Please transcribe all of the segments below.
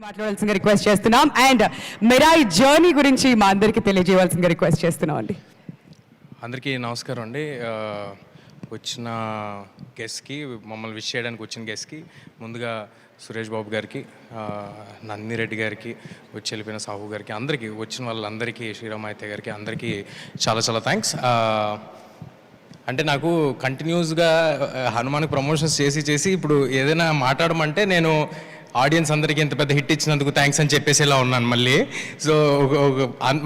మాట్లాడాల్సిందిగా రిక్వెస్ట్ చేస్తున్నాం and Mirai journey గురించి మా అందరికీ తెలియజేయవలసిందిగా రిక్వెస్ట్ చేస్తున్నాం అండి. అందరికీ నమస్కారం అండి. వచ్చిన గెస్ట్కి, మమ్మల్ని విష్ చేయడానికి వచ్చిన గెస్ట్కి ముందుగా సురేష్ బాబు గారికి, నందిరెడ్డి గారికి, వచ్చి వెళ్ళిపోయిన సాహు గారికి, అందరికీ వచ్చిన వాళ్ళందరికీ, శ్రీరామాయిత్య గారికి అందరికీ చాలా చాలా థ్యాంక్స్. అంటే నాకు కంటిన్యూస్గా హనుమాన్కి ప్రమోషన్స్ చేసి ఇప్పుడు ఏదైనా మాట్లాడమంటే నేను ఆడియన్స్ అందరికీ ఇంత పెద్ద హిట్ ఇచ్చినందుకు థ్యాంక్స్ అని చెప్పేసి ఇలా ఉన్నాను మళ్ళీ. సో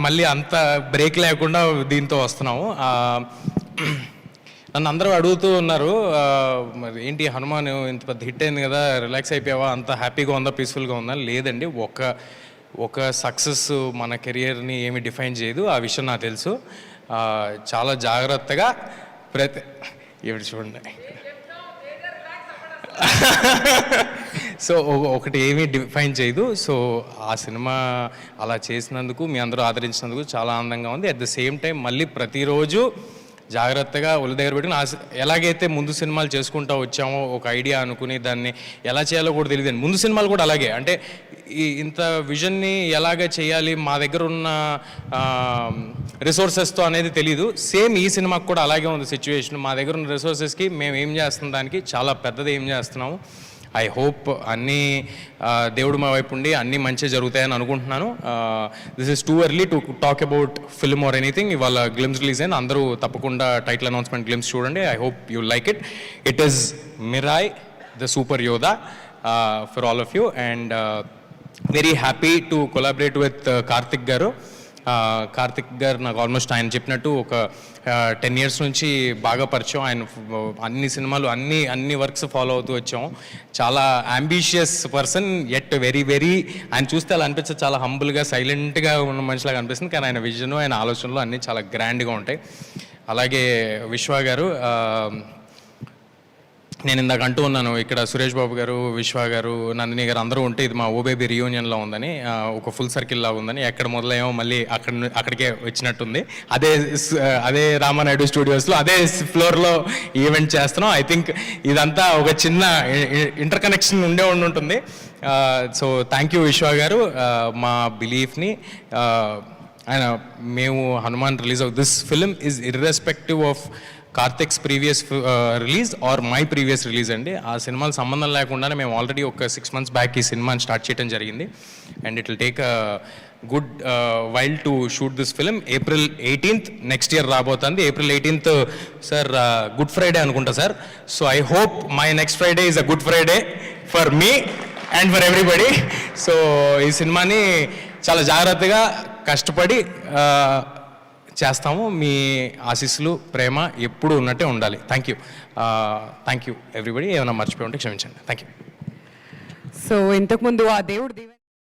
మళ్ళీ అంత బ్రేక్ లేకుండా దీంతో వస్తున్నాము. నన్ను అందరూ అడుగుతూ ఉన్నారు, మరి ఏంటి హనుమాన్ ఇంత పెద్ద హిట్ అయింది కదా, రిలాక్స్ అయిపోయావా, అంత హ్యాపీగా ఉందా, పీస్ఫుల్గా ఉందా? లేదండి, ఒక సక్సెస్ మన కెరియర్ని ఏమి డిఫైన్ చేయదు, ఆ విషయం నాకు తెలుసు. చాలా జాగ్రత్తగా ఇప్పుడు చూడండి. సో ఒకటి ఏమీ డిఫైన్ చేయదు. సో ఆ సినిమా అలా చేసినందుకు, మీ అందరూ ఆదరించినందుకు చాలా ఆనందంగా ఉంది. అట్ ద సేమ్ టైం మళ్ళీ ప్రతిరోజు జాగ్రత్తగా ఒళ్ళు దగ్గర పెట్టుకుని, ఎలాగైతే ముందు సినిమాలు చేసుకుంటూ వచ్చామో ఒక ఐడియా అనుకుని దాన్ని ఎలా చేయాలో కూడా తెలియదు. ముందు సినిమాలు కూడా అలాగే, అంటే ఇంత విజన్ని ఎలాగ చేయాలి, మా దగ్గర ఉన్న రిసోర్సెస్తో అనేది తెలీదు. సేమ్ ఈ సినిమాకి కూడా అలాగే ఉంది సిచ్యువేషన్. మా దగ్గర ఉన్న రిసోర్సెస్కి మేము ఏం చేస్తున్న దానికి చాలా పెద్దది ఏం చేస్తున్నాము. ఐ హోప్ అన్నీ దేవుడు మా వైపు ఉండి అన్నీ మంచిగా జరుగుతాయని అనుకుంటున్నాను. This is too early to talk about film or anything. ఇవాళ గ్లిమ్స్ రిలీజ్ అయింది, అందరూ తప్పకుండా టైటిల్ అనౌన్స్మెంట్ గ్లిమ్స్ చూడండి. I hope you like it. It is Mirai the super Yodha for all of you and very happy to collaborate with Karthik garu. Karthik గారు నాకు almost ఆయన చెప్పినట్టు ఒక 10 years నుంచి బాగా పరిచయం. ఆయన అన్ని సినిమాలు అన్ని వర్క్స్ ఫాలో అవుతూ వచ్చాము. చాలా అంబిషియస్ పర్సన్, ఎట్ వెరీ ఆయన చూస్తే అలా అనిపిస్తుంది, చాలా హంబుల్గా సైలెంట్గా ఉన్న మనిషిలాగా అనిపిస్తుంది. కానీ ఆయన విజన్, ఆయన ఆలోచనలు అన్నీ చాలా గ్రాండ్గా ఉంటాయి. అలాగే విశ్వ గారు, నేను ఇందాక అంటూ ఉన్నాను, ఇక్కడ సురేష్ బాబు గారు, విశ్వ గారు, నందిని గారు అందరూ ఉంటే ఇది మా ఓబేబీ రియూనియన్లో ఉందని, ఒక ఫుల్ సర్కిల్లా ఉందని, ఎక్కడ మొదలయ్యామో మళ్ళీ అక్కడికే వచ్చినట్టుంది. అదే రామానాయుడు స్టూడియోస్లో అదే ఫ్లోర్లో ఈవెంట్ చేస్తున్నాం. ఐ థింక్ ఇదంతా ఒక చిన్న ఇంటర్ కనెక్షన్ ఉండే ఉంటుంది. సో థ్యాంక్ యూ విశ్వ గారు. మా బిలీఫ్ని ఆయన, మేము Hanuman release of this film is irrespective of Karthik's previous release are my previous release అండి. ఆ సినిమాలు సంబంధం లేకుండానే మేము ఆల్రెడీ ఒక 6 months బ్యాక్ ఈ సినిమాని స్టార్ట్ చేయడం జరిగింది. And it will take a good while to shoot this film. April 18th next year రాబోతుంది. April 18th sir Good Friday అనుకుంటా sir. So I hope my next Friday is a Good Friday for me and for everybody. So ఈ సినిమాని చాలా జాగ్రత్తగా కష్టపడి చేస్తాము. మీ ఆశీస్సులు, ప్రేమ ఎప్పుడు ఉన్నట్టే ఉండాలి. Thank you everybody. ఏమైనా మర్చిపోయి ఉంటే క్షమించండి. Thank you. సో ఇంతకుముందు ఆ దేవుడు